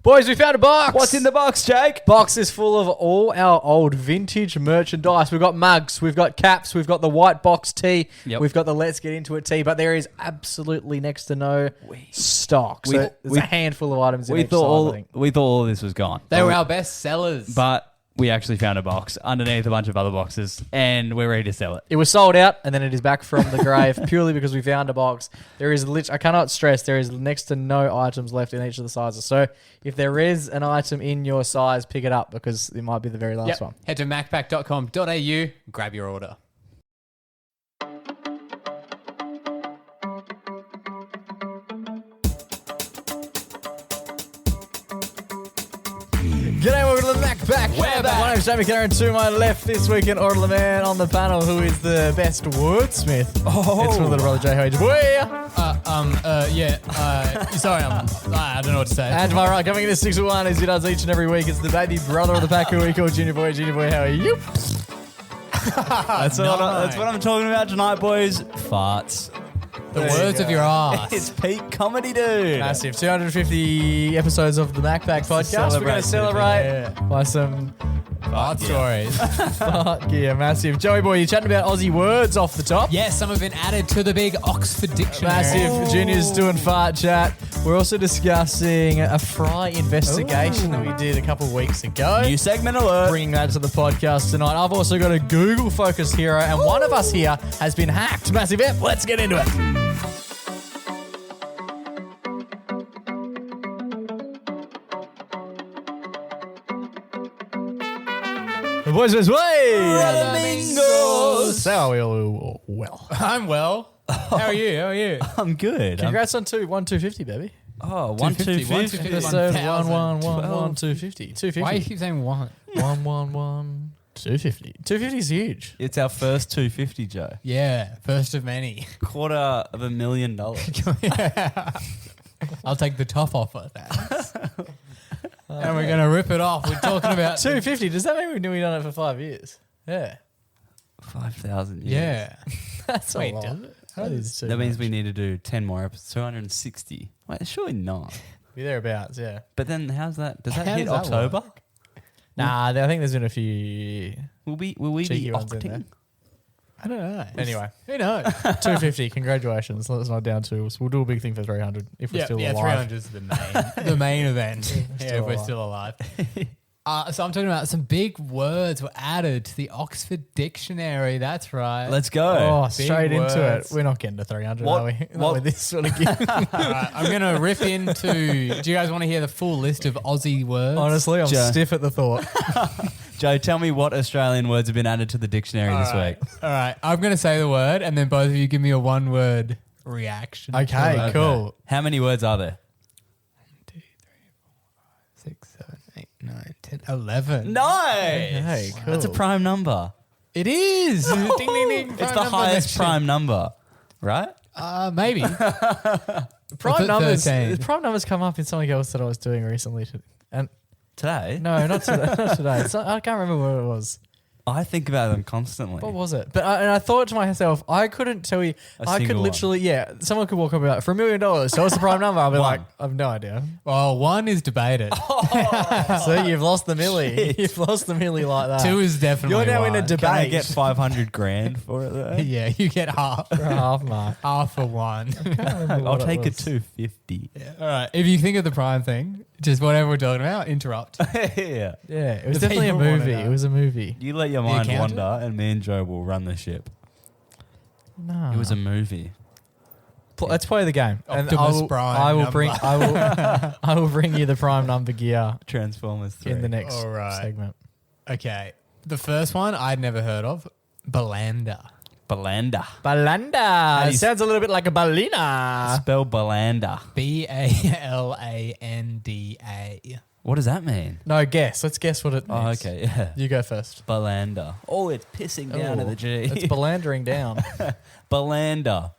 Boys, we found a box. What's in the box, Jake? Box is full of all our old vintage merchandise. We've got mugs, we've got caps, we've got the white box tee, we've got the Let's Get Into It tee, but there is absolutely next to no stock. So there's a handful of items in each size, we thought all this was gone. They were our best sellers. But we actually found a box underneath a bunch of other boxes, and we're ready to sell it. It was sold out, and then it is back from the grave purely because we found a box. There is I cannot stress, there is next to no items left in each of the sizes. So if there is an item in your size, pick it up because it might be the very last one. Head to macpac.com.au, grab your order. G'day, welcome to the Macpac. We're back. My name's Jamie Karen. To my left this week, an orderly man on the panel who is the best wordsmith. It's my little brother Jay. How are you, boy? Sorry, I don't know what to say. And to my right, coming in at 6-1 as he does each and every week, it's the baby brother of the pack who we call Junior Boy. Junior Boy, how are you? That's what I'm talking about tonight, boys. Farts. The words of your ass. It's peak comedy, dude. Massive. 250 episodes of the Macpac podcast. We're going to celebrate by some fart stories. fart gear. Massive. Joey boy, you're chatting about Aussie words off the top. Yes, some have been added to the big Oxford Dictionary. Massive. Junior's doing fart chat. We're also discussing a fry investigation that we did a couple of weeks ago. New segment alert. Bringing that to the podcast tonight. I've also got a Google Focus hero, and one of us here has been hacked. Massive. Let's get into it. The boys was Flamingos. How are we all well? I'm well. How are you? I'm good. Congrats on 250, baby. Oh, 150. Episode 250. 250. Why do you keep saying one? 111. 250. 250 is huge. It's our first 250, Joe. Yeah, first of many. $250,000. I'll take the top offer. And we're going to rip it off. We're talking about 250. Does that mean we've done it for 5 years? Yeah. 5,000 years. Yeah. That's a Wait, lot. does it? That is too That means much. we need to do 10 more episodes. 260. Wait, surely not. Be thereabouts, yeah. But then how's that? Does that How hit does that October? Nah, I think there's been a few Will we be cheeky ones in there. octing? I don't know. Anyway, Who knows? 250. Congratulations. Let's not down to. We'll do a big thing for 300 if we're still alive. 300 is the main event. Still We're alive. still alive. So I'm talking about some big words were added to the Oxford Dictionary. That's right. Let's go. Oh, straight Big into words. it. We're not getting to 300, What- are we? Not what- with this sort of gig. All right, I'm going to rip into... Do you guys want to hear the full list of Aussie words? Honestly, I'm Joe. stiff at the thought. Joe, tell me what Australian words have been added to the dictionary this week. All right. I'm going to say the word and then both of you give me a one-word reaction. Okay, cool. How many words are there? 1, 2, 3, 4, 5, 6, 7, 8, 9, 10, 11. Nice. Okay, cool. That's a prime number. It is. Ding, ding, ding. It's the highest prime number, right? Maybe. Prime numbers. 13? Prime numbers come up in something else that I was doing recently, and Today? no, not today. Not today. I can't remember what it was. I think about them constantly. What was it? But I thought to myself, I couldn't tell you. I could single literally, someone could walk up and be like, for $1 million, so what's the prime number? I'll be like, I have no idea. Well, 1 is debated. So you've lost the millie. You've lost the millie like that. 2 is definitely You're now in a one. debate. Can I get 500 grand for it though? Yeah, you get half. For a half mark. Half for 1. I'll take a 250. All right. If you think of the prime thing, just whatever we're talking about, interrupt. Yeah. Yeah, it was The definitely a people wanna movie. know. It was a movie. You let your mind accountant? wander and me and Joe will run the ship. No, It was a movie. Let's play the game. And Optimus Prime I will number. bring. I will bring you the prime number gear Transformers 3. in the next All right. segment. Okay. The first one I'd never heard of. Balanda. Balanda. Balanda. do It you sounds a little bit like a balina. Spell Balanda. Balanda. What does that mean? No, guess. Let's guess what it means. Oh, okay. Yeah. You go first. Balanda. Oh, it's pissing down to the G. It's balandering down. Balanda.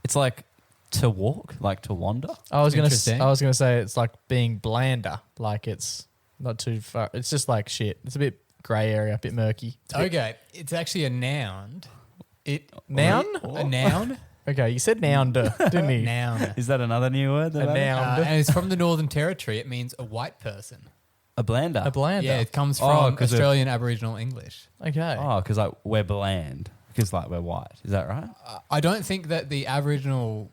It's like to walk, like to wander. I was gonna Interesting. say it's like being blander. Like it's not too far. It's just like shit. It's a bit grey area, a bit murky. It's a bit- Okay. It's actually a noun. Noun? A noun. Okay, you said nounder, didn't you? Noun. Is that another new word? A noun. And it's from the Northern Territory. It means a white person. A blander. A blander. Yeah, it comes Oh, from 'cause of- Australian Aboriginal English. Okay. Oh, because like we're bland. Because like we're white. Is that right? I don't think that the Aboriginal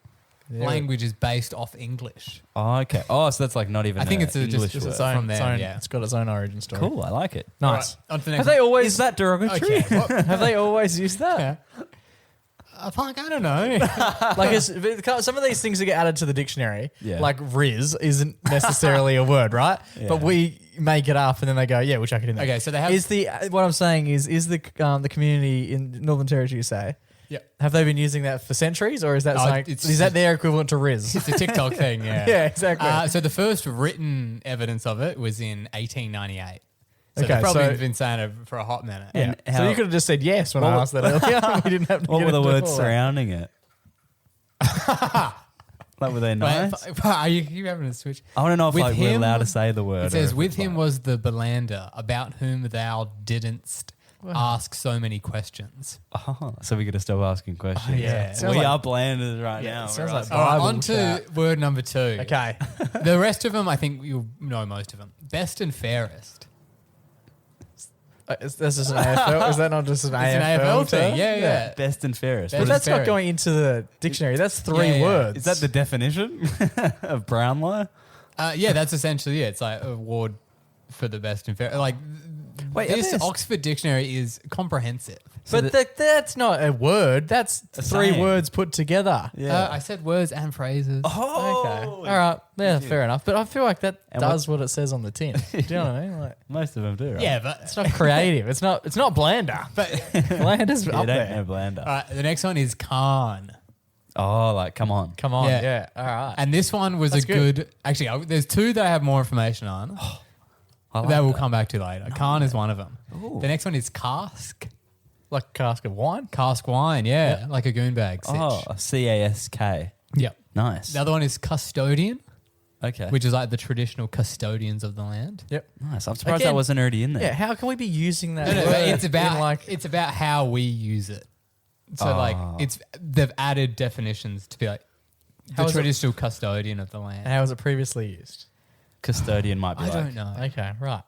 language is based off English. Oh, okay. Oh, so that's like not even. I think it's English just word. its own- from there, own, yeah. It's got its own origin story. Cool. I like it. Nice. All right, on to the next Have they one. always Is that derogatory? Okay. What? have they always used that? Yeah. Fuck, I don't know. Like some of these things that get added to the dictionary, Yeah. like Riz isn't necessarily a word, right? Yeah. But we make it up and then they go, yeah, we'll chuck it in there. Okay, so they have- Is the what I'm saying is the community in Northern Territory, you say, Yeah. have they been using that for centuries, or is that Oh, something, it's is that just- their equivalent to Riz? It's a TikTok thing, yeah. Yeah, exactly. So the first written evidence of it was in 1898. So Okay, they've probably so- been saying it for a hot minute. yeah. and So how- you could have just said yes when I asked that earlier. We didn't have to What get were the into words all that. surrounding it? Like were they nice? Are you having a switch? I want to know if With like we're him- allowed to say the word. It or says, if with it's him like- was the Belander, about whom thou didn't ask so many questions. Oh, so we got to stop asking questions. yeah. Sounds we like- are blanders right Yeah, now. it sounds We're like asking- All right, Bible on to chat. word number 2. Okay. The rest of them, I think you'll know most of them. Best and fairest. Is this just an AFL? Is that not just an It's an AFL AFL thing. term? Yeah. Best and fairest. Best But What that's and not fairest. going into the dictionary. That's three Yeah, yeah. words. is that the definition of Brownlow? Yeah, that's essentially it. It's like an award for the best and fair. Like, Wait, this this- Oxford Dictionary is comprehensive. But that's not a word. That's three saying. words put together. I said words and phrases. Oh, Okay. All right. Yeah, fair enough. But I feel like that And does what it says on the tin. Do you know what I mean? Like, most of them do. Right? Yeah, but it's not creative. It's not blander. but Blander's Yeah, up don't there. know blender. all right, the next one is Khan. Oh, like come on. Come on. Yeah. Yeah. All right. And this one was That's a good. Actually, there's 2 that I have more information on. I like that we'll that. come back to later. Khan is one of them. The next one is cask. Like a cask of wine. Cask wine, yeah. Like a goon bag. Sitch. Oh, CASK. Yep. Nice. The other one is custodian, Okay. which is like the traditional custodians of the land. Yep. Nice. I'm surprised Again- that wasn't already in there. Yeah. How can we be using that? No, no, word it's about in like it's about how we use it. So like they've added definitions to be like How the is it- traditional custodian of the land. how was it previously used? Custodian might be I like. don't know. Okay. Right.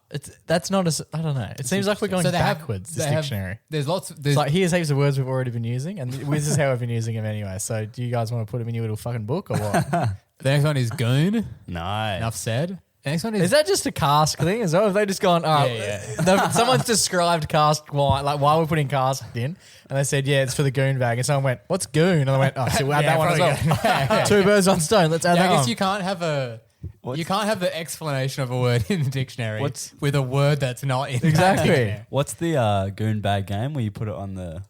That's not as I don't know. It seems like we're going So they have- backwards. they This have- dictionary. There's lots. It's There's like here's heaps of words we've already been using, and this is how we've been using them anyway. So do you guys want to put them in your little fucking book or what? the next one is goon. Nice. Enough said. The next one is Is that just a cask thing as well? Have they just gone, all right, Yeah, someone's described cask wine, like why we're putting cask in, and they said, yeah, it's for the goon bag. And someone went, what's goon? And I went, oh, so we'll add Yeah, that one as probably well. 2 birds on stone. Let's add Yeah, that I guess on. you can't have you can't have the explanation of a word in the dictionary What's- with a word that's not in that Exactly. dictionary. What's the goon bag game where you put it on the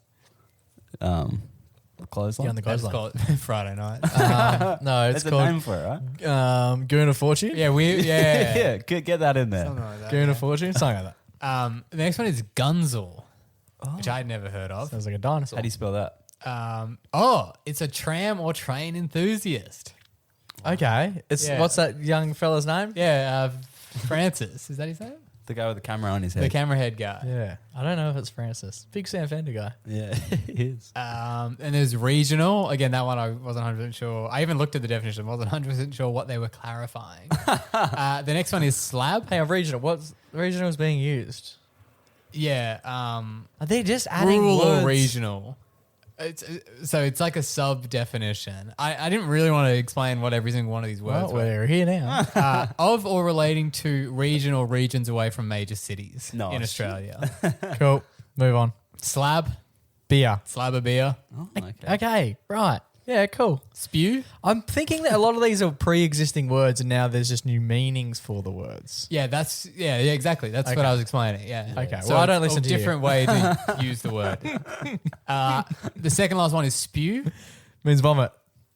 clothesline? Yeah, on the That's clothesline. called Friday night. No, it's There's a called name for it, right? Goon of Fortune. yeah, Yeah, get that in there. Something like that, Goon yeah. of Fortune, something like that. The next one is Gunzel, which I'd never heard of. Sounds like a dinosaur. How do you spell that? It's a tram or train enthusiast. Okay. Yeah. What's that young fella's name? Yeah, Francis. Is that his name? The guy with the camera on his head. The camera head guy. Yeah. I don't know if it's Francis. Big Sam Fender guy. Yeah, he is. And there's regional. Again, that one I wasn't 100% sure. I even looked at the definition. Wasn't 100% sure what they were clarifying. The next one is slab. Hang on, regional. What's regional is being used? Yeah. Are they just adding Rural words? or regional. It's like a sub definition. I didn't really want to explain what every single one of these words Well, were. we're here now. Of or relating to region or regions away from major cities Nice. in Australia. Cool. Move on. Slab. Beer. Slab of beer. Oh, okay. Okay. Right. Yeah, cool. Spew. I'm thinking that a lot of these are pre-existing words and now there's just new meanings for the words. Yeah, yeah, exactly. That's what Okay. I was explaining. Yeah. Okay, So well, I don't it's listen a to you. different way to use the word. The second last one is spew. Means vomit.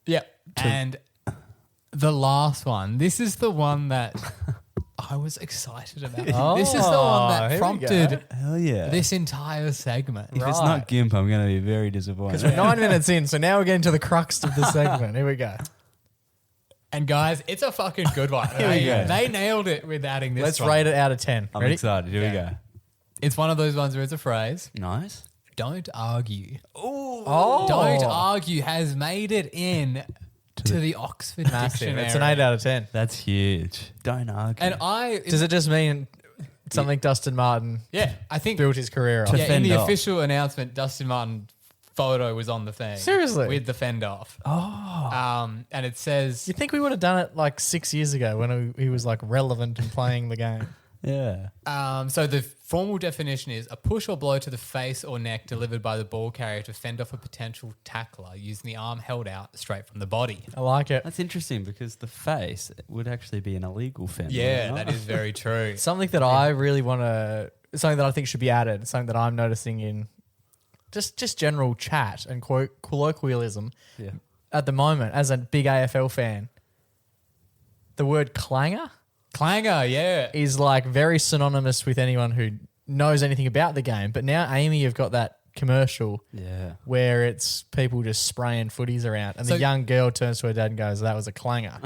Yep. And the last one. This is the one that I was excited about. This is the one here that we prompted Hell yeah. this entire segment. if it's Right. not GIMP, I'm going to be very disappointed. Because we're 9 minutes in, so now we're getting to the crux of the segment. Here we go. And guys, it's a fucking good one. Here we go. They nailed it with adding this. Let's one. rate it out of 10. I'm Ready? excited. Here we Yeah. go. It's one of those ones where it's a phrase. Nice. Don't argue. Ooh. Don't argue has made it in to the Oxford Dictionary. It's an 8 out of 10. That's huge. Don't argue. And Does it just mean something Dustin Martin I think built his career on? in fend the off. official announcement, Dustin Martin photo was on the thing. Seriously? With the fend off. And it says... You think we would have done it like 6 years ago when he was like relevant and playing the game? Yeah. So the formal definition is a push or blow to the face or neck delivered by the ball carrier to fend off a potential tackler using the arm held out straight from the body. I like it. That's interesting because the face would actually be an illegal fend. Yeah, that is very true. Something that I really want to, something that I think should be added, something that I'm noticing in just general chat and colloquialism at the moment as a big AFL fan, the word clanger is like very synonymous with anyone who knows anything about the game. But now, Amy, you've got that commercial where it's people just spraying footies around and the young girl turns to her dad and goes, that was a clanger.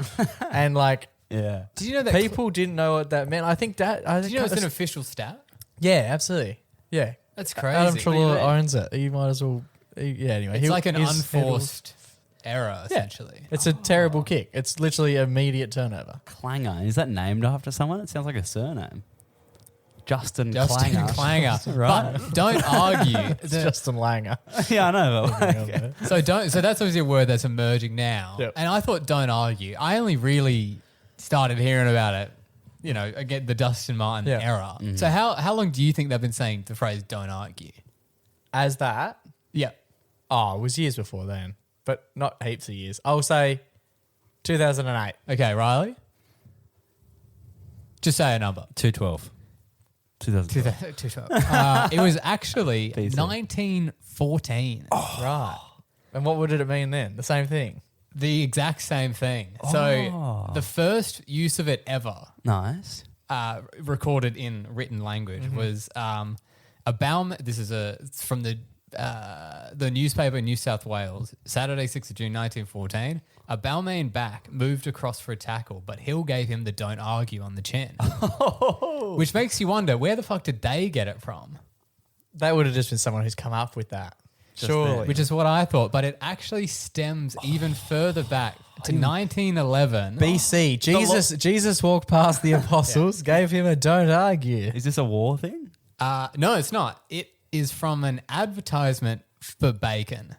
And like, did you know that people didn't know what that meant? I think that, did you know it's an official stat? Yeah, absolutely. Yeah. That's crazy. Adam Treloar owns it. You might as well, anyway. It's like an unforced error, essentially. It's a terrible kick. It's literally immediate turnover. Clanger. Is that named after someone? It sounds like a surname. Justin Clanger. Right. But don't argue. It's Justin Langer. Yeah, I know. So that's obviously a word that's emerging now. Yep. And I thought don't argue. I only really started hearing about it, again, the Dustin Martin era. Mm-hmm. So how long do you think they've been saying the phrase don't argue? As that? Yeah. Oh, it was years before then. But not heaps of years. I'll say 2008. Okay, Riley? Just say a number. 212. 2012. It was actually 1914. Oh, right. And what did it mean then? The same thing? The exact same thing. So the first use of it ever recorded in written language was a bowman. This is it's from the newspaper in New South Wales, Saturday, 6th of June, 1914. A bowman back moved across for a tackle, but Hill gave him the don't argue on the chin. Which makes you wonder, where the fuck did they get it from? That would have just been someone who's come up with that. Surely. Which is what I thought, but it actually stems even further back to 1911. BC. Jesus walked past the apostles, gave him a don't argue. Is this a war thing? No, it's not. It is from an advertisement for bacon.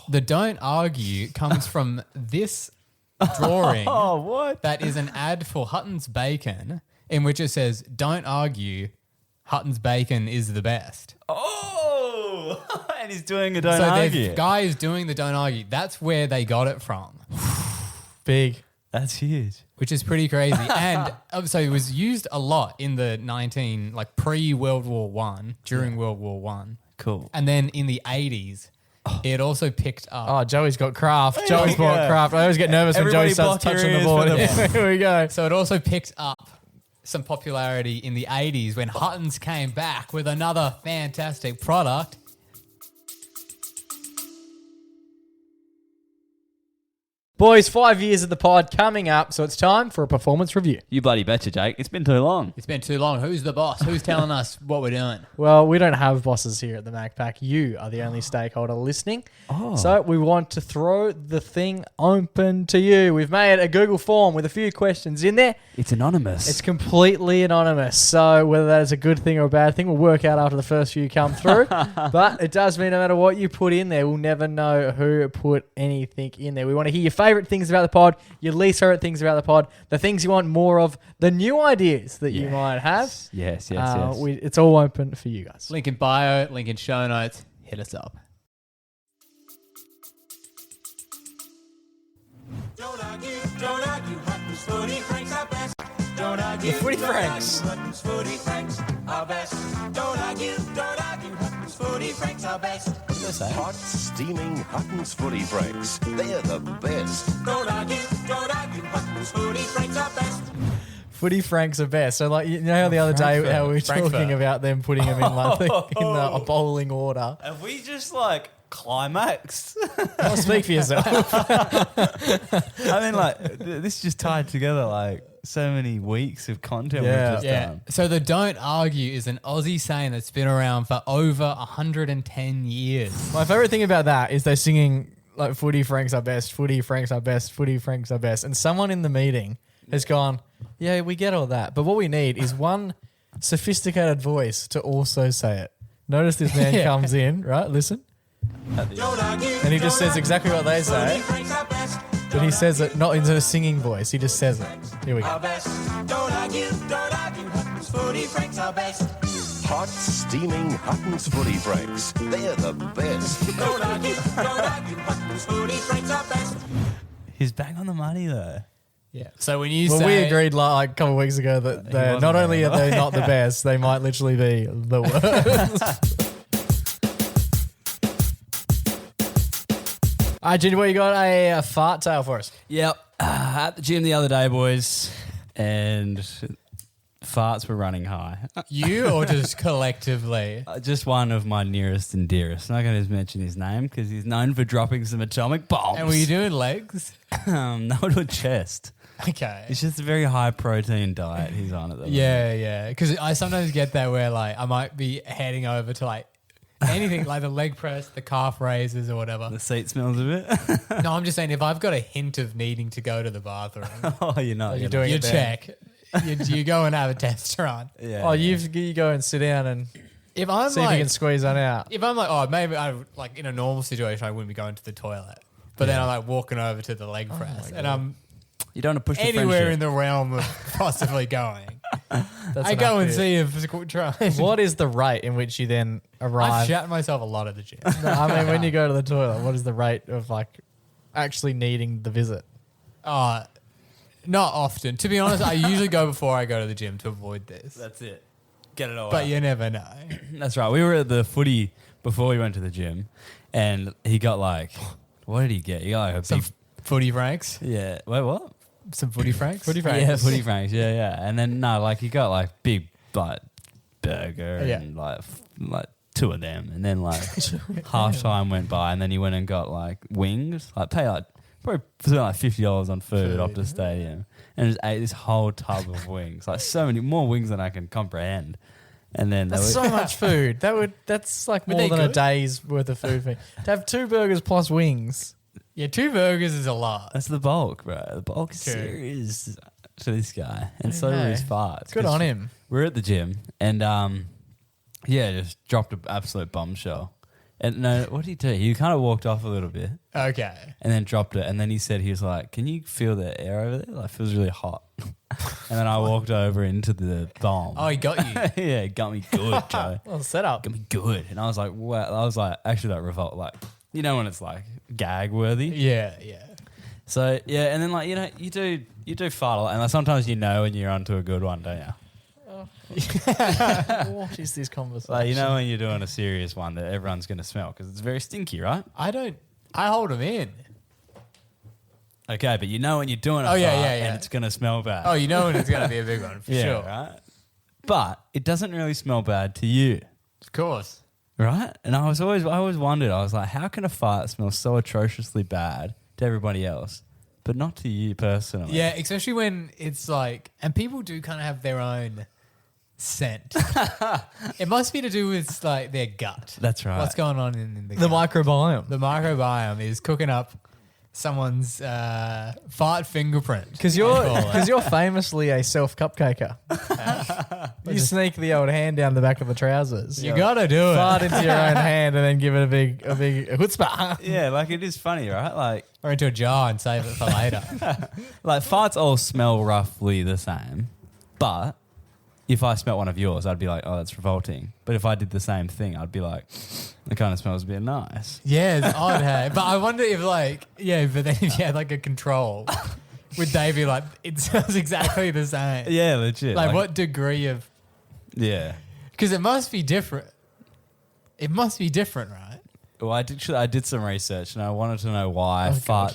The don't argue comes from this drawing. What? That is an ad for Hutton's Bacon, in which it says, don't argue, Hutton's Bacon is the best. And he's doing a don't argue. So the guy is doing the don't argue. That's where they got it from. Big. That's huge. Which is pretty crazy. And so it was used a lot in the pre-World War One, during World War One. Cool. And then in the 80s, it also picked up. Oh, Joey's got craft. Joey's bought craft. I always get nervous when Joey starts touching the board. Here we go. So it also picked up some popularity in the 80s when Hutton's came back with another fantastic product. Boys, 5 years of the pod coming up, so it's time for a performance review. You bloody betcha, Jake. It's been too long. It's been too long. Who's the boss? Who's telling us what we're doing? Well, we don't have bosses here at the MacPack. You are the only stakeholder listening. So we want to throw the thing open to you. We've made a Google form with a few questions in there. It's anonymous. It's completely anonymous. So whether that is a good thing or a bad thing, we'll work out after the first few come through. But it does mean no matter what you put in there, we'll never know who put anything in there. We want to hear your favorite things about the pod, your least favorite things about the pod, the things you want more of, the new ideas that you might have. Yes. It's all open for you guys. Link in bio, link in show notes. Hit us up. Don't argue, Hutton's Footy Franks are best. Don't argue, The Footy Franks. Hutton's Footy Franks are best. Don't argue, Hutton's Footy Franks are best. Hot, steaming Hutton's Footy Franks. They're the best. Don't argue, Hutton's Footy Franks are best. Footy Franks are best. So, like, you know how the other day how we were talking about them putting them in like in a bowling order. Have we just climaxed? I'll speak for yourself. I mean, this just tied together so many weeks of content Yeah. we've just done. So the don't argue is an Aussie saying that's been around for over 110 years. My favourite thing about that is they're singing like footy Franks are best, footy Franks are best, footy Franks are best. And someone in the meeting has gone, yeah, we get all that. But what we need is one sophisticated voice to also say it. Notice this man comes in, right? Listen. And he just says exactly what they say. But he says it not in a singing voice. He just says it. Here we go. Hot, steaming Hutton's Footy Franks. They're the best. He's bang on the money though. Yeah. So when you Well, say... we agreed like a couple of weeks ago that they're wasn't not only there. are they not the best, they might literally be the worst. All right, Ginny, what you got a fart tale for us? Yep. At the gym the other day, boys, and farts were running high. You or just collectively? Just one of my nearest and dearest. I'm not going to mention his name because he's known for dropping some atomic bombs. And were you doing legs? No, to a chest. Okay. It's just a very high protein diet he's on at the moment. Yeah. Because I sometimes get that where like I might be heading over to like anything like the leg press, the calf raises or whatever. The seat smells a bit. No, I'm just saying if I've got a hint of needing to go to the bathroom, Oh, you're not. You're doing you it there. check. You go and have a test run. Yeah. Oh, you go and sit down and If I'm see if you like, can squeeze one out. if I'm like, oh, maybe I like in a normal situation I wouldn't be going to the toilet, but then I'm like walking over to the leg press, and I'm You don't want to push the anywhere friendship. in the realm of possibly going. That's I enough go and for see if trying. you. What is the rate in which you then I've arrive? shat myself a lot at the gym. No, I mean, when you go to the toilet, what is the rate of like actually needing the visit? Not often. To be honest, I usually go before I go to the gym to avoid this. That's it. Get it all But out. you never know. That's right. We were at the footy before we went to the gym, and he got like, what did he get? He got like a Some big, footy franks. yeah. Wait, what? Some footy franks. Footy franks. Yeah, footy franks. Yeah, yeah. And then no, like he got like big like burger Yeah. and like two of them, and then like half time went by, and then he went and got like wings, like pay like probably spent like $50 on food off the stadium, and just ate this whole tub of wings, like so many more wings than I can comprehend. And then That's so much food. That's like Were more they than a good? day's worth of food for you. To have 2 burgers plus wings. Yeah, 2 burgers is a lot. that's the bulk, bro. The bulk is True. serious to this guy, and so Okay. are his farts. Good 'Cause on him. We're at the gym, and yeah, just dropped an absolute bombshell. And no, what did he do? He kind of walked off a little bit, Okay. and then dropped it. And then he said, he was like, "Can you feel the air over there? Like, it feels really hot." And then I walked over into the bomb. Oh, he got you. Yeah, it got me good, Joe. Well, set up. Got me good. And I was like, wow. I was like, actually, that revolt, like, you know, when it's like gag worthy. Yeah. So yeah, and then like you do fart a lot, and like, sometimes you know when you're onto a good one, don't you? What is this conversation? Like you know when you're doing a serious one that everyone's going to smell because it's very stinky, right? I hold them in. Okay, but you know when you're doing a Oh, yeah, fart yeah, yeah. and it's going to smell bad. Oh, you know when it's going to be a big one, for yeah, sure. right? But it doesn't really smell bad to you, Of course. right? And I always wondered, I was like, how can a fart smell so atrociously bad to everybody else, but not to you personally? Yeah, especially when it's like, and people do kind of have their own scent. It must be to do with like their gut. That's right. What's going on in the the gut? microbiome. The microbiome is cooking up someone's fart fingerprint. Because you're famously a self cupcaker. You sneak the old hand down the back of the trousers. You gotta do fart it. into your own hand and then give it a big chutzpah. Yeah, like it is funny, right? Like Or into a jar and save it for later. farts all smell roughly the same, but if I smelt one of yours, I'd be like, oh, that's revolting. But if I did the same thing, I'd be like, it kind of smells a bit nice. Yeah, it's odd, hey. But I wonder if but then if you had like a control, would they be like, it smells exactly the same? Yeah, legit. Like what degree of, Yeah. because it must be different. It must be different, right? Well, I did some research and I wanted to know why God.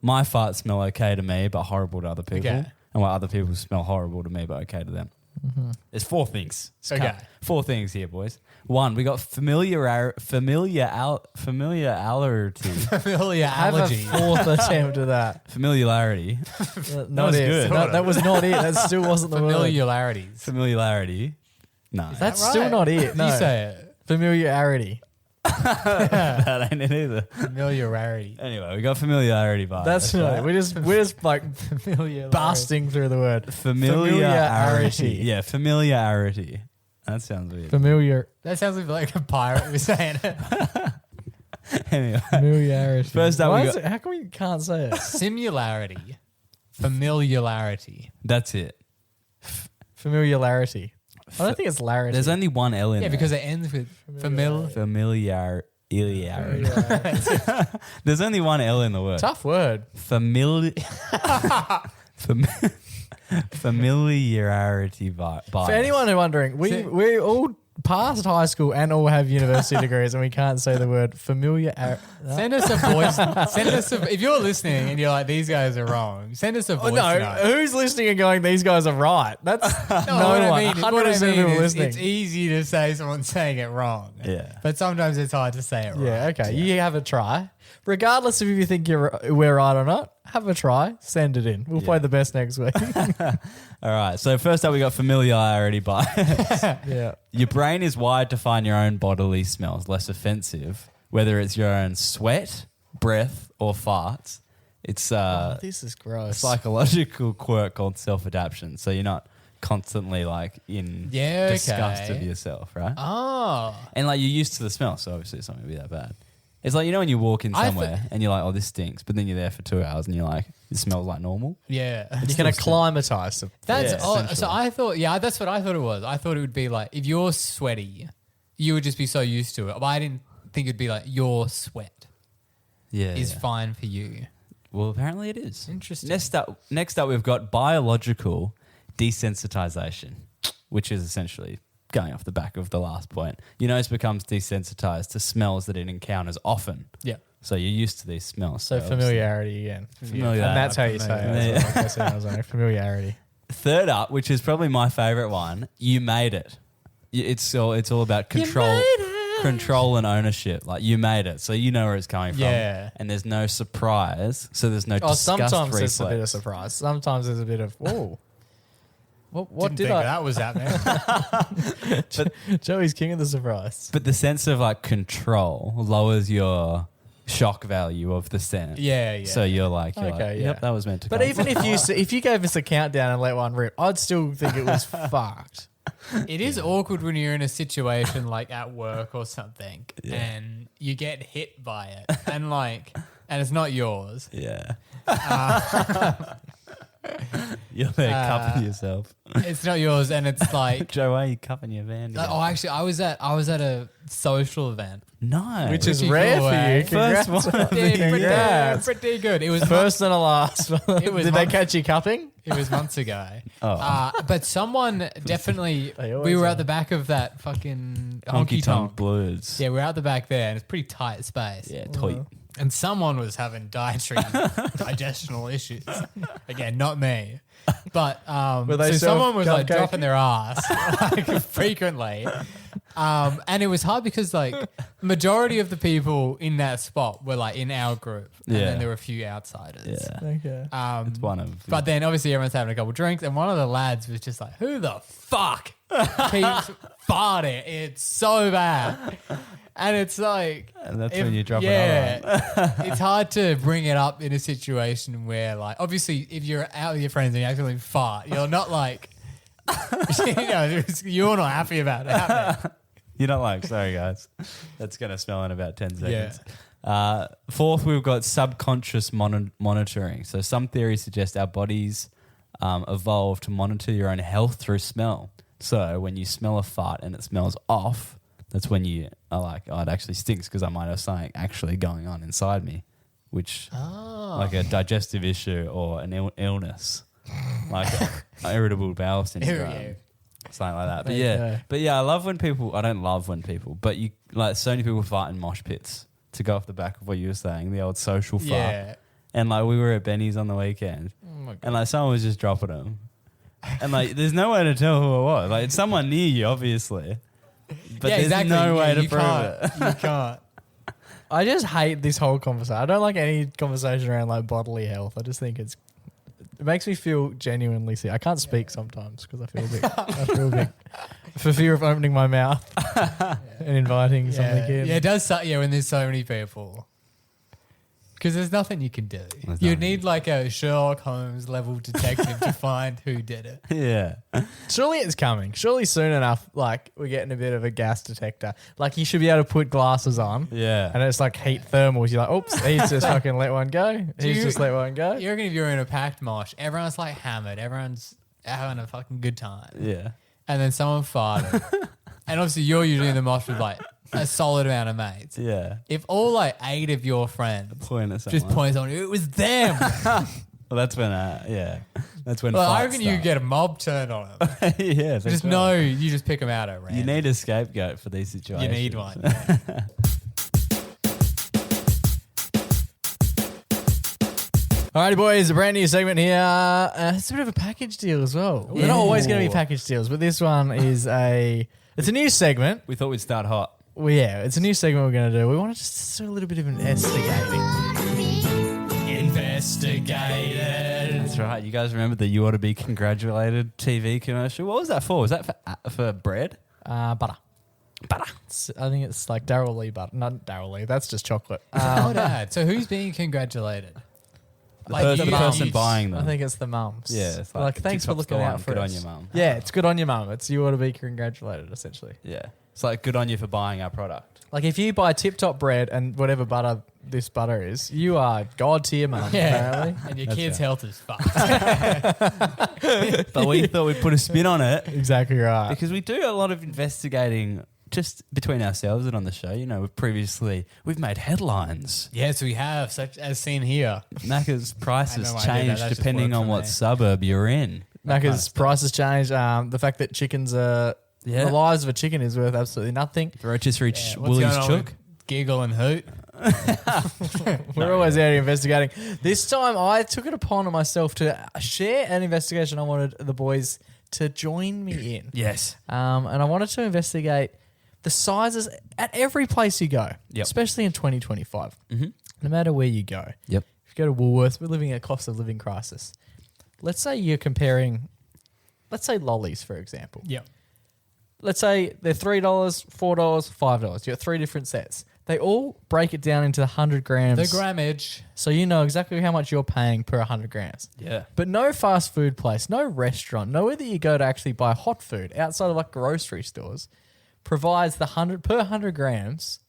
my farts smell okay to me but horrible to other people, Okay. and why other people smell horrible to me but okay to them. There's 4 things. Okay. 4 things here, boys. 1, we got familiarity. Have Allergy. a fourth attempt at that. Familiarity. Not was it. good. No, that was not it. That still wasn't the word. Familiarities. Familiarity. No. That's Right. still not it. No. You say it. Familiarity. That ain't it either. Familiarity. Anyway, we got familiarity bias. That's not it. We're just like Familiarity. busting through the word. Familiarity. Yeah, familiarity. That sounds weird. Familiar. That sounds like a pirate was saying it. Anyway, Familiarity. First up, Why we is got- it, how come we can't say it? Simularity. Familiarity. that's it. Familiarity. I don't think it's larity. There's only one L in Yeah, there. because it ends with familiarity. There's only one L in the word. tough word. Familiarity bias. For anyone who's wondering, we all passed high school and all have university degrees, and we can't say the word familiar. Send us a voice. If you're listening and you're like, these guys are wrong, send us a voice no, note. who's listening and going, these guys are right? That's no What one. I mean, 100% what I of mean people is listening. it's easy to say someone's saying it wrong. Yeah. But sometimes it's hard to say it right. Yeah, okay. You have a try. Regardless of if you think we're right or not, have a try. Send it in. We'll play the best next week. All right. So first up, we got familiarity bias. Yeah. Your brain is wired to find your own bodily smells less offensive, whether it's your own sweat, breath, or farts. It's This is gross. psychological quirk called self-adaptation. So you're not constantly like in disgust okay. of yourself, right? Oh. And like you're used to the smell, so obviously it's not going to be that bad. It's like, you know, when you walk in somewhere and you're like, oh, this stinks, but then you're there for 2 hours and you're like, it smells like normal. Yeah. you can acclimatise to That's Yeah, so essentially. I thought, that's what I thought it was. I thought it would be like, if you're sweaty, you would just be so used to it. But I didn't think it'd be like, your sweat is fine for you. Well, apparently it is. Interesting. Next up, we've got biological desensitization, which is essentially going off the back of the last point. Your nose becomes desensitized to smells that it encounters often. Yeah. So you're used to these smells. So obviously- familiarity again. Familiarity. And that's how you say it. Yeah. Like I said, I was like, familiarity. Third up, which is probably my favorite one, you made it. It's all about control. Control and ownership. Like you made it, so you know where it's coming from. Yeah. And there's no surprise, so there's no Oh, disgust sometimes reflex. it's a bit of surprise. Sometimes there's a bit of, whoa. What Didn't did think I? that was happening. Joey's king of the surprise. But the sense of like control lowers your shock value of the scent. Yeah. So you're like, Okay, yeah. yep, that was meant to But come. even if you gave us a countdown and let one rip, I'd still think it was fucked. It is awkward when you're in a situation like at work or something and you get hit by it and it's not yours. Yeah. You're there cupping yourself. It's not yours and it's like, Joe, why are you cupping your van? oh, actually, I was at a social event. No. Which is Pretty rare cool, for eh? you. Congrats. First one. Yeah, Congrats. pretty good. It was First and a last. It was Did they months- catch you cupping? It was months ago. Oh. But someone definitely, They always we were are. at the back of that fucking Honky honky Tonk tonk. Blues. Yeah, we're out the back there and it's pretty tight space. Yeah, toy. And someone was having dietary digestional issues. Again, not me. But Were they so served someone was like cupcake? dropping their ass like frequently. And it was hard because like majority of the people in that spot were like in our group. And Yeah. then there were a few outsiders. Yeah. Okay. It's one of. But then obviously everyone's having a couple drinks, and one of the lads was just like, "Who the fuck keeps farting? It's so bad." And it's like, And that's when you drop it yeah, it's hard to bring it up in a situation where, like, obviously, if you're out with your friends and you accidentally fart, you're not like, you're not happy about it happening. You're not like, sorry guys, that's going to smell in about 10 seconds. Fourth, we've got subconscious monitoring. So some theories suggest our bodies evolved to monitor your own health through smell. So when you smell a fart and it smells off, that's when you are like, oh, it actually stinks because I might have something actually going on inside me, which like a digestive issue or an illness, like irritable bowel syndrome. Something like that. But yeah, I love when people, I don't love when people, but you like so many people fart in mosh pits, to go off the back of what you were saying, the old social fart. Yeah. And like we were at Benny's on the weekend and like someone was just dropping them. And like, there's no way to tell who it was. Like, it's someone near you, obviously. But Yeah, there's exactly. no Yeah, way to you prove can't. it. You can't. I just hate this whole conversation. I don't like any conversation around like bodily health. I just think it makes me feel genuinely sick. I can't speak sometimes because I feel a bit for fear of opening my mouth and inviting something in. Yeah, it does suck. Yeah, when there's so many people. Because there's nothing you can do. You need like a Sherlock Holmes level detective to find who did it. Yeah. Surely it's coming. Surely soon enough, like we're getting a bit of a gas detector. Like you should be able to put glasses on. Yeah. And it's like heat thermals. You're like, oops, he's just fucking let one go. He's just let one go. You reckon if you're in a packed mosh, everyone's like hammered, everyone's having a fucking good time. Yeah. And then someone farted. And obviously you're usually in the mosh with like a solid amount of mates. Yeah. If all like 8 of your friends Point at just someone. points on you, it was them. Well, that's when, that's when Well, I fights reckon you start. get a mob turned on them. Yeah. that's Just right. know you just pick them out at random. You need a scapegoat for these situations. You need one. Alrighty, boys, a brand new segment here. It's a bit of a package deal as well. They're not always going to be package deals, but this one is it's a new segment. We thought we'd start hot. Well, yeah, it's a new segment we're going to do. We want to just do a little bit of investigating. Investigated. That's right. You guys remember the "You Ought to Be Congratulated" TV commercial? What was that for? Was that for bread? Butter. I think it's like Daryl Lee butter. Not Daryl Lee. That's just chocolate. Oh, Dad. So who's being congratulated? The person buying them. I think it's the mums. Yeah, it's like thanks for TikTok's looking the out one. for Good us. on your mum. Yeah, it's good on your mum. It's you ought to be congratulated, essentially. Yeah. It's like good on you for buying our product. Like if you buy Tip Top bread and whatever butter this butter is, you are God tier mum. Apparently. And your That's kid's right. health is fucked. But we thought we'd put a spin on it Exactly right. because we do a lot of investigating just between ourselves and on the show. You know, we've made headlines. Yes, we have, such as seen here. Macca's prices I had no idea that. change That just depending worked on for what me. suburb you're in. That kind of Macca's stuff. prices change. The fact that chickens are Yeah. the lives of a chicken is worth absolutely nothing. Rotisserie What's Woolies going on chook. with Giggle and Hoot? We're always out here investigating. This time I took it upon myself to share an investigation I wanted the boys to join me in. Yes. And I wanted to investigate the sizes at every place you go, Yep. especially in 2025. Mm-hmm. No matter where you go. Yep. If you go to Woolworths, we're living a cost of living crisis. Let's say you're comparing, let's say lollies, for example. Yep. Let's say they're $3, $4, $5. You got 3 different sets. They all break it down into 100 grams. The grammage. So you know exactly how much you're paying per 100 grams. Yeah. But no fast food place, no restaurant, nowhere that you go to actually buy hot food outside of like grocery stores provides the 100 per 100 grams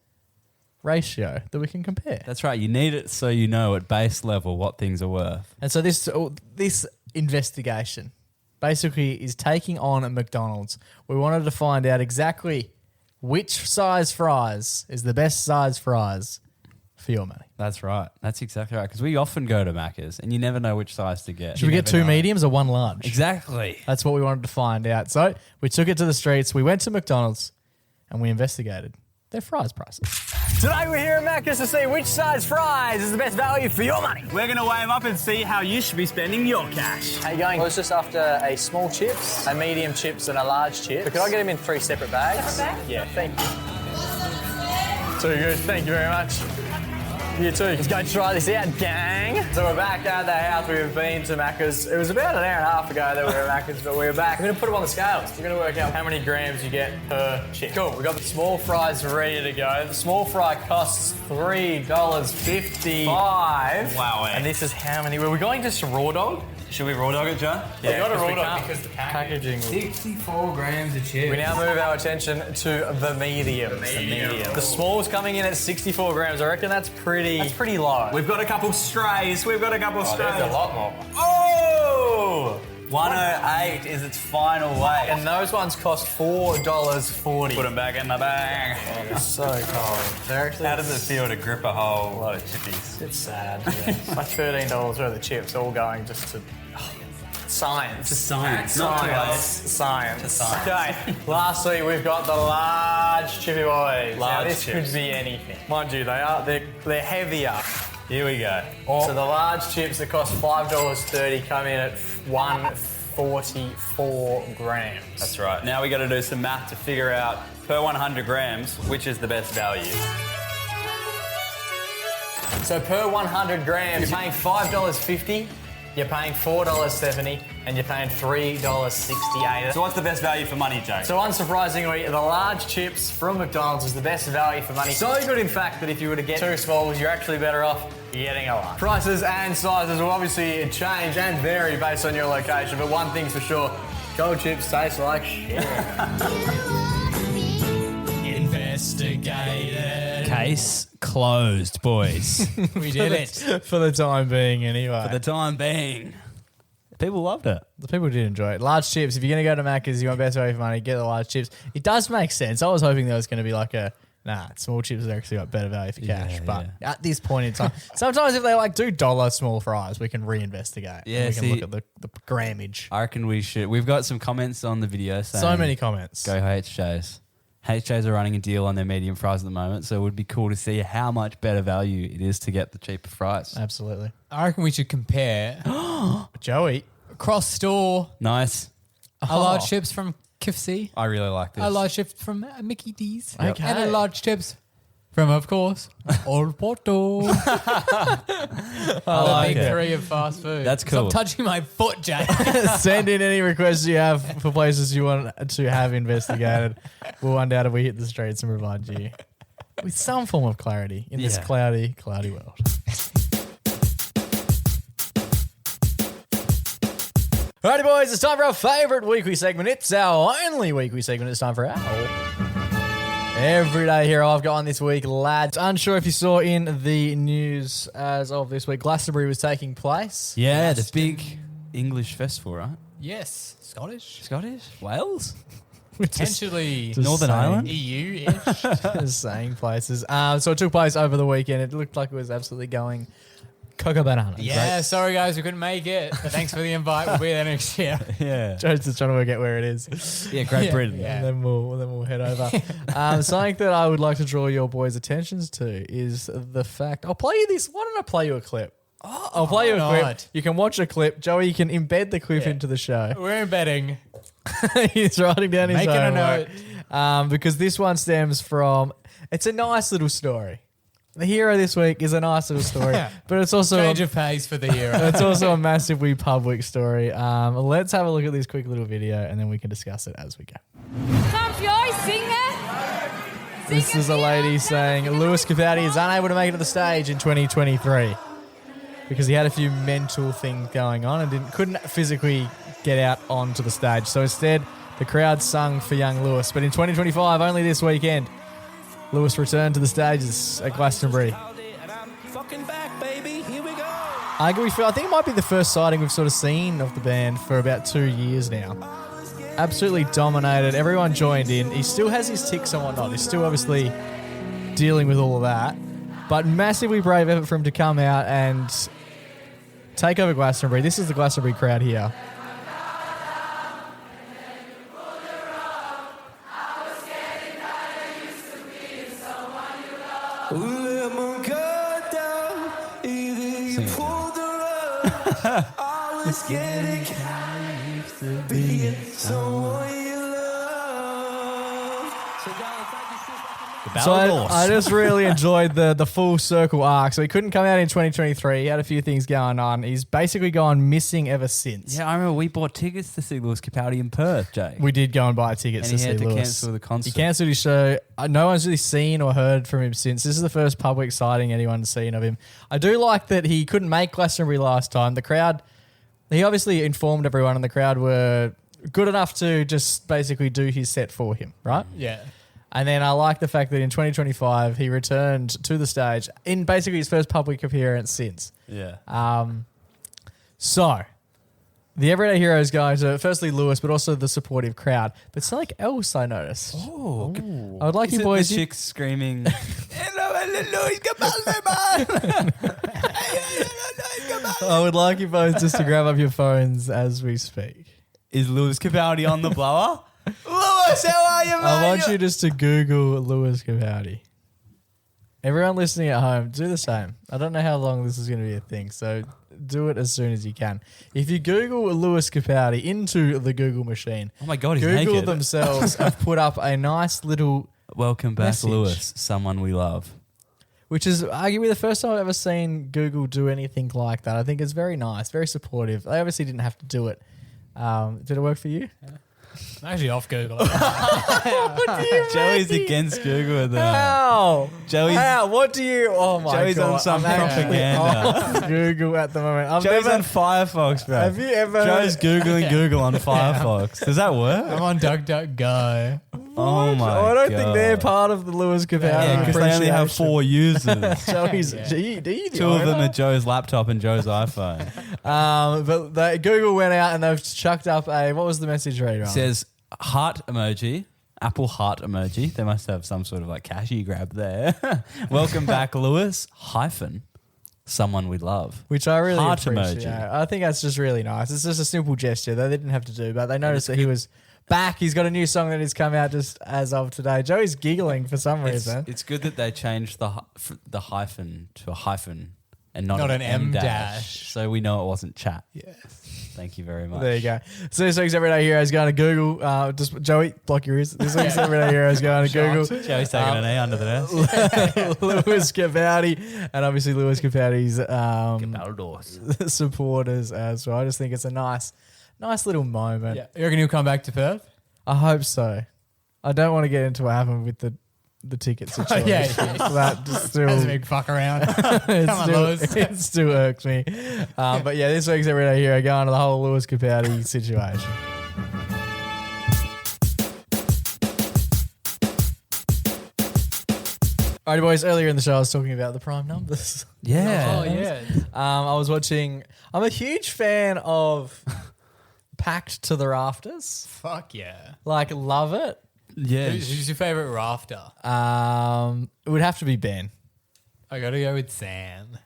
ratio that we can compare. That's right. You need it so you know at base level what things are worth. And so this investigation basically is taking on a McDonald's. We wanted to find out exactly which size fries is the best size fries for your money. That's right. That's exactly right. Because we often go to Macca's and you never know which size to get. Should we get 2 mediums or 1 large? Exactly. That's what we wanted to find out. So we took it to the streets. We went to McDonald's and we investigated their fries prices. Today we're here at Macca's to see which size fries is the best value for your money. We're going to weigh them up and see how you should be spending your cash. How you going? I was just after a small chips, a medium chips and a large chip. But could I get them in 3 separate bags? Separate bags? Yeah, thank you. Too good. Thank you very much. You too. Let's go try this out, gang. So we're back at the house. We've been to Macca's. It was about an hour and a half ago that we were at Macca's, but we're back. We're going to put them on the scales. We're going to work out how many grams you get per chip. Cool. We've got the small fries ready to go. The small fry costs $3.55. Wow, And this is how many. Were we going just raw dog? Should we raw dog it, John? Yeah, got a raw we dog can't. because the packaging. 64 grams of chips. We now move our attention to the medium. The small's coming in at 64 grams. I reckon that's pretty low. We've got a couple strays. We've got a couple strays. There's a lot more. Oh! 108 is its final weight. And those ones cost $4.40. Put them back in the bag. They're so cold. They're actually. How does it feel to grip a whole lot of chippies? It's sad. Yeah. It's like $13 worth of chips, all going just to science. To science, not to us. Science. Okay. Lastly, we've got the large chippy boys. Now, Large this chips. could be anything. Mind you, they're heavier. Here we go. So the large chips that cost $5.30 come in at $1.50. 44 grams. That's right. Now we got to do some math to figure out per 100 grams which is the best value. So per 100 grams, you're paying $5.50, you're paying $4.70, and you're paying $3.68. So what's the best value for money, Jake? So unsurprisingly, the large chips from McDonald's is the best value for money. So good, in fact, that if you were to get 2 smalls, you're actually better off getting a large. Prices and sizes will obviously change and vary based on your location, but one thing's for sure, cold chips taste like shit. Investigated. Case closed, boys. We did it. For the time being, anyway. For the time being. People loved it. The people did enjoy it. Large chips. If you're going to go to Macca's, you want best value for money, get the large chips. It does make sense. I was hoping there was going to be like a, small chips are actually got better value for cash. But at this point in time, sometimes if they do $1 small fries, we can reinvestigate. Yeah, we can look at the grammage. I reckon we should. We've got some comments on the video saying, So many comments. Go HJs. HJs are running a deal on their medium fries at the moment, so it would be cool to see how much better value it is to get the cheaper fries. Absolutely. I reckon we should compare Joey. cross store Nice. a large chips from KFC, I really like this. a large chips from Mickey D's, Yep. and a large chips from, of course, Old Porto. I The like big it. 3 of fast food. That's cool. Stop touching my foot, Jay. Send in any requests you have for places you want to have investigated. We'll undoubtedly hit the streets and provide you with some form of clarity in this Yeah. cloudy world. Alrighty, boys, it's time for our favourite weekly segment. It's our only weekly segment. It's time for our Everyday Hero. I've got one this week, lads. Unsure if you saw in the news as of this week, Glastonbury was taking place. Yeah, the big English festival, right? Yes. Scottish? Scottish? Wales? Potentially Just Northern saying. Ireland? EU-ish. Just saying places. So it took place over the weekend. It looked like it was absolutely going cocoa bananas. Yeah, Right? sorry guys, we couldn't make it. But thanks for the invite. We'll be there next year. Yeah. Joe's just trying to work out where it is. Yeah, Great Britain. Yeah. And then we'll head over. Something that I would like to draw your boys' attentions to is the fact. I'll play you this. Why don't I play you a clip? I'll play you a clip. not? You can watch a clip. Joey, you can embed the clip into the show. We're embedding. He's writing down his Making a own note. Because this one stems from. It's a nice little story. The hero this week is a nice little story, but it's also Change of pace for the hero. it's also a massively public story. Let's have a look at this quick little video, and then we can discuss it as we go. Time for your singer. This is a lady saying Lewis Capaldi is unable to make it to the stage in 2023 because he had a few mental things going on and couldn't physically get out onto the stage. So instead, the crowd sung for young Lewis. But in 2025, only this weekend, Lewis returned to the stages at Glastonbury. I think it might be the first sighting we've sort of seen of the band for about 2 years now. Absolutely dominated. Everyone joined in. He still has his tics and whatnot. He's still obviously dealing with all of that. But massively brave effort for him to come out and take over Glastonbury. This is the Glastonbury crowd here. So I just really enjoyed the full circle arc. So he couldn't come out in 2023. He had a few things going on. He's basically gone missing ever since. Yeah, I remember we bought tickets to see Lewis Capaldi in Perth, Jay. We did go and buy tickets And to he see had to Lewis. cancel the concert. He cancelled his show. No one's really seen or heard from him since. This is the first public sighting anyone's seen of him. I do like that he couldn't make Glastonbury last time. The crowd, he obviously informed everyone, and the crowd were good enough to just basically do his set for him, right? Yeah. And then I like the fact that in 2025 he returned to the stage in basically his first public appearance since. Yeah. So the Everyday Hero is going to firstly Lewis, but also the supportive crowd. But something else I noticed. Oh. I would like Is you it boys. the chicks screaming, hello, Lewis Capaldi, man. I would like you both just to grab up your phones as we speak. Is Lewis Capaldi on the blower? Lewis, how are you, man? I want you just to Google Lewis Capaldi. Everyone listening at home, do the same. I don't know how long this is going to be a thing, so do it as soon as you can. If you Google Lewis Capaldi into the Google machine, Oh my God, he's Google naked. themselves have put up a nice little, Welcome back, message. Lewis, someone we love. which is arguably the first time I've ever seen Google do anything like that. I think it's very nice, very supportive. They obviously didn't have to do it. Did it work for you? I'm actually off Google. Joey's against Google with that. How? Joey's- How? What do you? Oh my Joey's god! on some I'm actually propaganda. on Google at the moment. I've Joey's never, on Firefox, bro. have you ever? Joe's Googling Google on Firefox. Does that work? I'm on DuckDuckGo. Oh my I don't God. think they're part of the Lewis Capaldi. Yeah, because they only have appreciation. 4 users. Joey's. Yeah. Gee, do you the Two of them owner? are Joe's laptop and Joe's iPhone. But Google went out and they've chucked up a. What was the message read? It says heart emoji, Apple heart emoji. They must have some sort of like cashy grab there. Welcome back, Lewis, hyphen, someone we love. Which I really Heart appreciate. emoji. I think that's just really nice. It's just a simple gesture that they didn't have to do, but they noticed that he was back. He's got a new song that has come out just as of today. Joey's giggling for some reason. It's good that they changed the hyphen to a hyphen and not Not an M dash. dash. So we know it wasn't chat. Yes. Thank you very much. There you go. So this week's Everyday Heroes going to Google. Just Joey, block your ears. This week's Everyday Heroes going to Google. Joey's taking an A under the desk. Lewis Capaldi, and obviously Lewis Capaldi's supporters as well. I just think it's a nice little moment. Yeah. You reckon he'll come back to Perth? I hope so. I don't want to get into what happened with the ticket situation. Yeah. That just still, That's a big fuck around. it Come on, still, Lewis. it still irks me. But yeah, this week's Everyday Hero going to the whole Lewis Capaldi situation. Alrighty, boys. Earlier in the show, I was talking about the prime numbers. Yeah. Oh, yeah. I was watching. I'm a huge fan of Packed to the Rafters. Fuck yeah. Like, love it. Yeah. Who's your favourite rafter? It would have to be Ben. I got to go with Sam.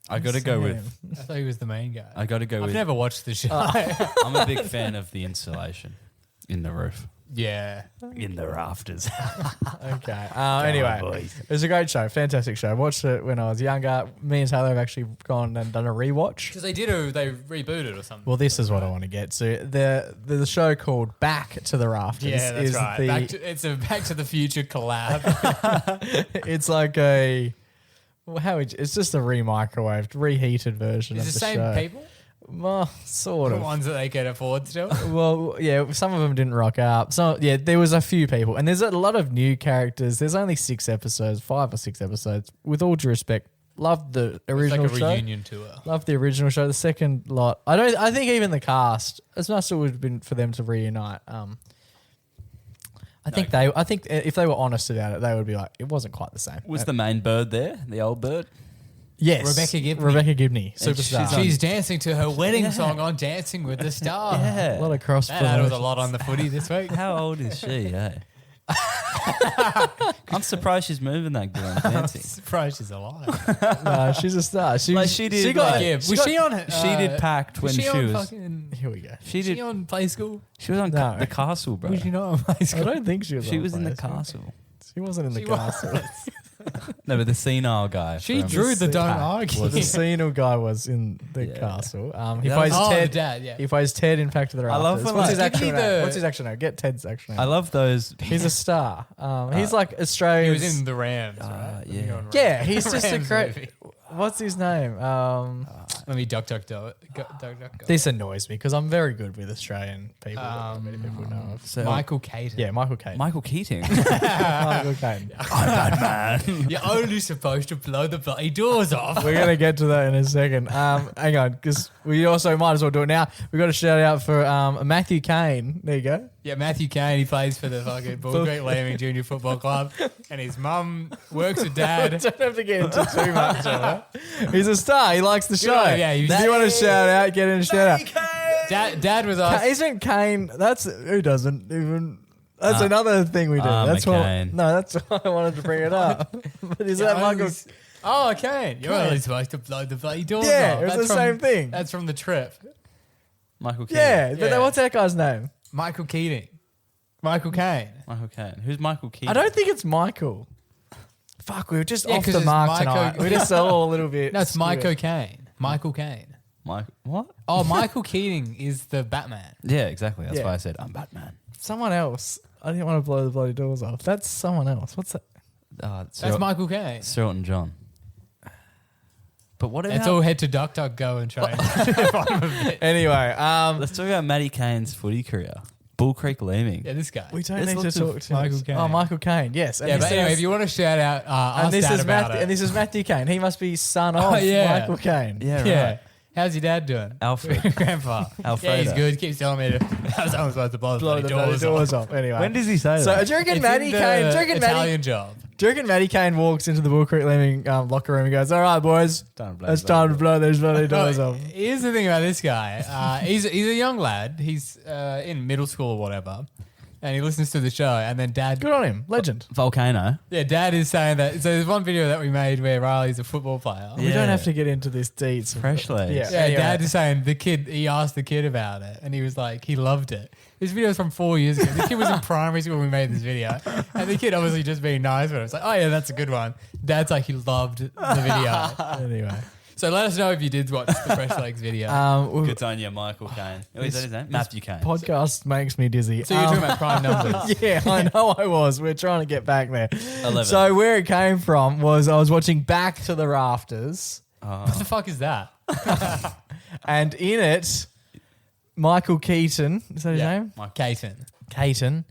I got to go with. I thought he was the main guy. I got to go I've with. never watched the show. I'm a big fan of the insulation in the roof, yeah. in the rafters. Okay. Anyway, it was a great show. Fantastic show. I watched it when I was younger. Me and Taylor have actually gone and done a rewatch. Because they rebooted or something. Well, this is what I want to get to. The show called Back to the Rafters. Yeah, that's is right. It's a Back to the Future collab. It's like a. It's just a re-microwaved, reheated version Is of it the the same show. people? Well, sort The of. ones that they can afford still? Well, yeah, some of them didn't rock up. So, yeah, there was a few people. And there's a lot of new characters. There's only 5 or 6 episodes. With all due respect, loved the original It's like a show. reunion tour. Loved the original show. The second lot, I think even the cast, as much as it would have been for them to reunite, I think if they were honest about it, they would be like, it wasn't quite the same. Was the main bird there? The old bird? Yes. Rebecca Gibney. Superstar. She's dancing to her wedding song on Dancing with the Stars. a lot of cross That added promotions. a lot on the footy this week. How old is she? Eh? I'm surprised she's moving that good on dancing. Surprised she's alive. No, she's a star. She did. She got. like- Yeah, was she on? she did Packed when Was she she on was. fucking? Here we go. She Was did. she on Play School? She was on No. the castle, bro. Was she not on Play I School? don't think she was. She on was in the Play School. castle. She wasn't in the She was. castle. No, but the senile guy. She from- drew the Don't Packed Argue. The senile guy was in the Yeah. castle. He That plays was- Oh, the Ted. dad, yeah. He plays Ted in Pack to the I Rafters. love when, What's like- his actual Give me name? the- What's his actual name? Get Ted's actual name. I love those. He's a star. He's like He Australia's. was in the Rams, right? yeah. You're on Yeah, he's just a Rams great. movie. What's his name? Let me duck. This annoys me because I'm very good with Australian people. that Um, many people know of. So, Michael Caton. Yeah, Michael Caine. Michael Keating. Michael Caine. You're only supposed to blow the bloody doors off. We're gonna get to that in a second. Hang on, because we also might as well do it now. We got a shout out for Matthew Caine. There you go. Yeah, Matthew Caine, he plays for the fucking Bull Creek Lambing Junior Football Club, and his mum works with dad. Don't have to get into too much of it. He's a star. He likes the show. on, yeah, If you want to shout out, get in a shout out. Dad was us. Isn't Kane? That's who doesn't even. That's another thing we do. That's what. McCain. No, that's why I wanted to bring it up. But is that Michael? Oh, Caine. You're Caine. only supposed to blow the bloody doors Yeah, off. it was That's the same thing. That's from the trip. Michael Keating. Yeah, but Yeah. what's that guy's name? Michael Keating. Michael Caine. Michael Caine. Who's Michael Keating? I don't think it's Michael. Fuck, we were just Yeah, off 'cause the it's mark Michael- tonight. We're just all a little bit. No, it's skewed. Michael Caine. Michael Caine. Mike, what? Oh, Michael Keating is the Batman. Yeah, exactly. That's Yeah. why I said I'm Batman. Someone else. I didn't want to blow the bloody doors off. That's someone else. What's that? That's Michael Caine. Cyril and John. But what about... Let's all head to DuckDuckGo and try and find him a bit. Anyway, Let's talk about Matty Cane's footy career. Bull Creek leaving. Yeah, this guy. we don't There's need to lots of talk to Michael Caine. Oh, Michael Caine. Yes. Yeah, but anyway, if you want to shout out, ask Dad about it. And this is Matthew Caine. He must be son of Oh, yeah. Michael Caine. Yeah, Yeah. right. How's your dad doing? Alfred. Grandpa. Alfredo. Yeah, he's good. Keeps telling me how's someone supposed to blow Blow the the bloody doors off. Anyway. When does he say So that? do you reckon It's Matty in the Caine? Do you reckon Italian job. Matty Caine walks into the Bull Creek Lemming locker room and goes, "All right, boys, it's time to blow those bloody doors No, off." here's the thing about this guy. He's a young lad. He's in middle school or whatever, and he listens to the show. And then Dad, Good on him, legend. Volcano. yeah, Dad is saying that. So there's one video that we made where Riley's a football player. We don't have to get into this deeds. Fresh legs. Yeah. Yeah, Anyway. Dad is saying the kid. He asked the kid about it, and he was like, he loved it. This video is from 4 years ago. The kid was in primary school when we made this video, and the kid obviously just being nice, but it was like, oh yeah, that's a good one. Dad's like, he loved the video. Anyway, So let us know if you did watch the Fresh Legs video. Good on you, Michael Caine. Oh, is that his name? Matthew Caine. podcast makes me dizzy. So you're talking about prime numbers. Yeah, I know I was. We're trying to get back there. 11. So where it came from was I was watching Back to the Rafters, What the fuck is that? and in it, Michael Keaton, is that his name? Caton. Keaton.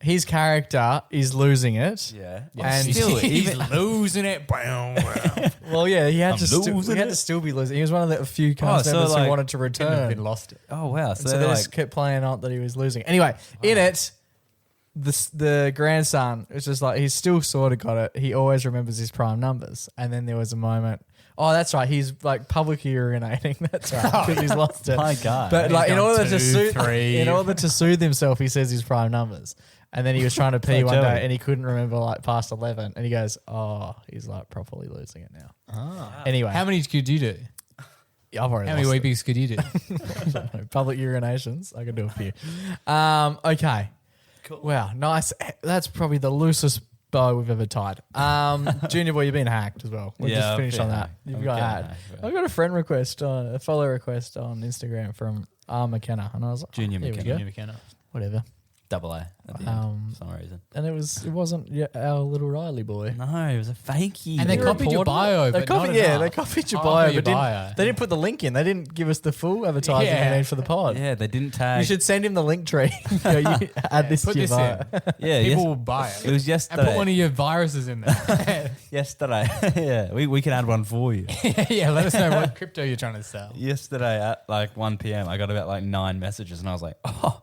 His character is losing it. Yeah. And still, he's even... losing it. Well, yeah, he had I'm to still losing he had it. to still be losing. He was one of the few cast so members who like- wanted to Couldn't have been return. lost it. Oh, wow. So, So they they're just like... kept playing out that he was losing. Anyway, in it, the grandson, it's just like he's still sort of got it. He always remembers his prime numbers. And then there was a moment. Oh, that's right. He's like publicly urinating. That's right, because he's lost it. My God. But He's like in gone order 2, to soothe, 3. in order to soothe himself, he says his prime numbers. And then he was trying to pee like one Joey. day, and he couldn't remember like past 11. And he goes, "Oh, he's like properly losing it now." Anyway, How many could you do? I've already How many lost it. weepies could you do? Public urinations. I can do a few. Okay. Cool. Wow. Nice. That's probably the loosest bow we've ever tied. Junior boy, you've been hacked as well. We'll just finish on that. You've got hacked. I got a friend request, a follow request on Instagram from R. McKenna, and I was like, Junior here we McKenna. go. McKenna. Whatever. Double A at the end for some reason. And it wasn't our little Riley boy. No, it was a fakey. And they You're copied your reporting bio, it. They but copied, not yeah, enough. they copied your I bio, like your but bio. they didn't put the link in. They didn't give us the full advertising Yeah. we need for the pod. Yeah, they didn't tag. You should send him the link tree. You add this Put to your this bio. in. Yeah, People will buy it it. was And yesterday. put one of your viruses in there. Yesterday. Yeah, we can add one for you. Yeah, let us know what crypto you're trying to sell. Yesterday at like 1 p.m, I got about like 9 messages and I was like, oh,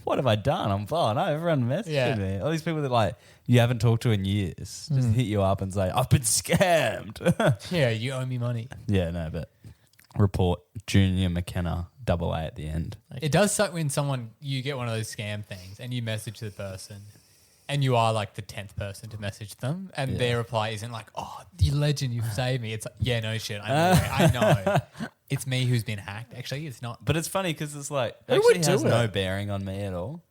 what have I done? I'm fine. No, everyone messaged Yeah. me. All these people that like you haven't talked to in years just hit you up and say, I've been scammed. Yeah, you owe me money. Yeah, no, but report Junior McKenna double A at the end. It does suck when you get one of those scam things and you message the person and you are like the 10th person to message them and their reply isn't like, oh, you legend, you've saved me. It's like, yeah, no shit. I know. It's me who's been hacked. Actually, it's not. But it's funny because it's like, Who actually would has do no it? bearing on me at all.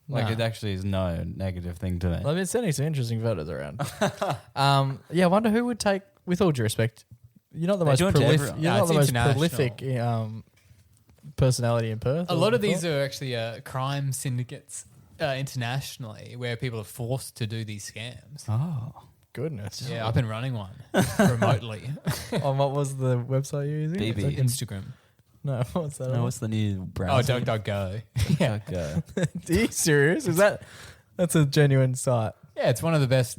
Like Nah. it actually is no negative thing to me. I've been sending some interesting photos around. Yeah, I wonder who would take, with all due respect, you're not the They most do it to prolific. everyone. You're No, not it's the most international. prolific personality in Perth. A lot of these are actually crime syndicates internationally where people are forced to do these scams. Oh. goodness. Yeah, I've been running one remotely. On what was the website you're using? BB. It's like Instagram. no, what's that? No, on? what's the new Oh, browser? DuckDuckGo. Yeah. Go. Are you serious? Is that's a genuine site? Yeah, it's one of the best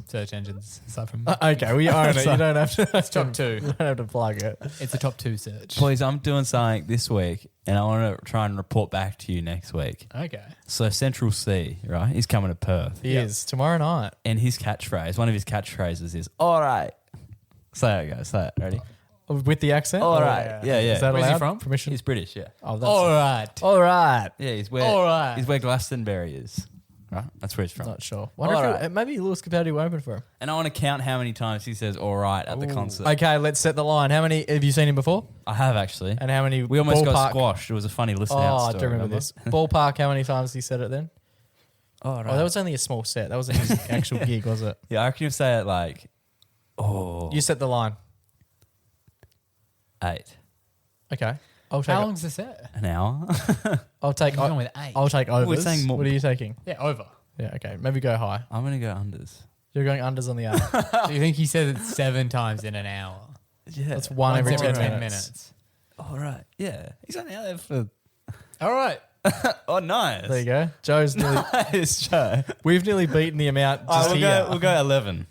search engines aside from. Okay, well you own it. You don't have to. It's top 2. You don't have to plug it. It's a top 2 search. Please, I'm doing something this week and I want to try and report back to you next week. Okay. So Central C, right? He's coming to Perth. He is tomorrow night. And his catchphrase, one of his catchphrases is, all right. Say it, guys. Say it. Ready? With the accent? All Or- right. Yeah, yeah. Is that Where's he allowed? from? Permission? He's British, yeah. Oh, that's All right. all right. Yeah, he's where, All right. he's where Glastonbury is. Right? That's where he's from. Not sure. Wonder All if right. maybe Lewis Capaldi will open for him. And I want to count how many times he says all right at the concert. Okay, let's set the line. How many have you seen him before? I have actually. And how many? We almost got ballpark- squashed. It was a funny listen Oh, out I story. do remember this. Ballpark. How many times he said it then? Oh, right. Oh, that was only a small set. That wasn't his actual gig, was it? Yeah, I reckon you say it like, You set the line. 8. Okay. I'll take How long's the set? An hour. I'll take I'm going with 8. I'll take overs. We're saying more. What are you taking? Yeah, over. Yeah, okay. Maybe go high. I'm going to go unders. You're going unders on the hour. So you think he said it 7 times in an hour? Yeah. That's one every 10 minutes. All right. Yeah. He's only out there for... All right. Oh, nice. There you go. Joe's nearly... Nice, Joe. We've nearly beaten the amount just here. We'll go 11.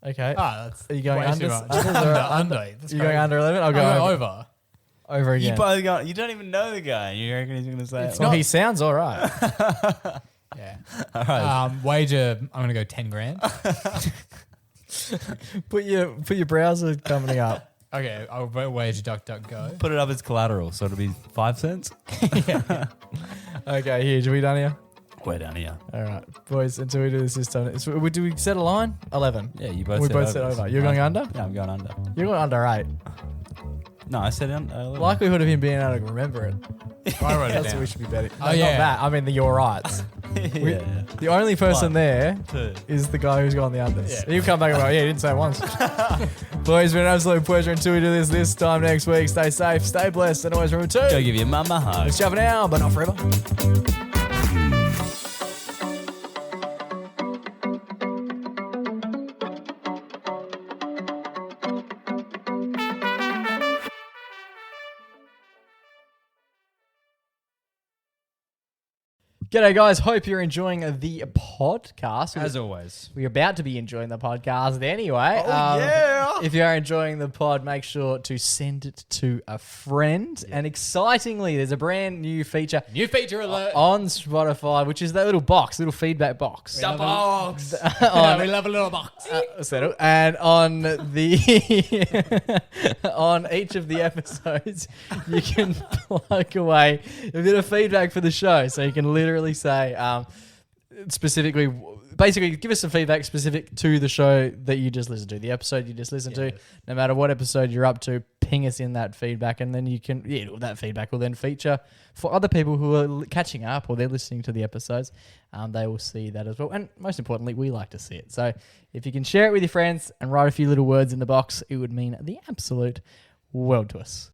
Okay. That's Are you going way too unders? much. Under. That's You going crazy. under 11? I'll go I'll over. go over. Over You again. both go... You don't even know the guy. You reckon he's going to say it? Well, he sounds all right. Yeah. All right. Wager, I'm going to go 10 grand. Put your browser company up. Okay, I'll wager DuckDuckGo. Put it up as collateral, so it'll be 5 cents. Okay, Huge. Are we done here? We're down here. All right, boys. Until we do this time, do we set a line? 11. Yeah, you both We said both over. said over. You're going under? Yeah, I'm going under. You're going under 8. No, I said under 11. Likelihood of him being able to remember it. I wrote it That's what down. we should be betting. Oh, No, yeah. Not that. I mean, you're right. yeah. The only person 1, there 2. is the guy who's gone the unders. Yeah. He'll come back and go, yeah, he didn't say it once. Boys, it's been an absolute pleasure until we do this time next week. Stay safe, stay blessed, and always remember to... Go give your mum a hug. Let's shove it now, but not forever. G'day, guys. Hope you're enjoying the podcast. As always. We're about to be enjoying the podcast anyway. yeah. If you are enjoying the pod, make sure to send it to a friend. And excitingly, there's a brand new feature New feature alert. on Spotify, which is that little box, little feedback box. The box. We love a little box. Settle. And on the on each of the episodes, you can plug away a bit of feedback for the show. So you can literally say specifically, basically give us some feedback specific to the show that you just listened to, the episode you just listened to. No matter what episode you're up to, ping us in that feedback, and then you can that feedback will then feature for other people who are catching up or they're listening to the episodes. They will see that as well, and most importantly, we like to see it. So if you can share it with your friends and write a few little words in the box, it would mean the absolute world to us.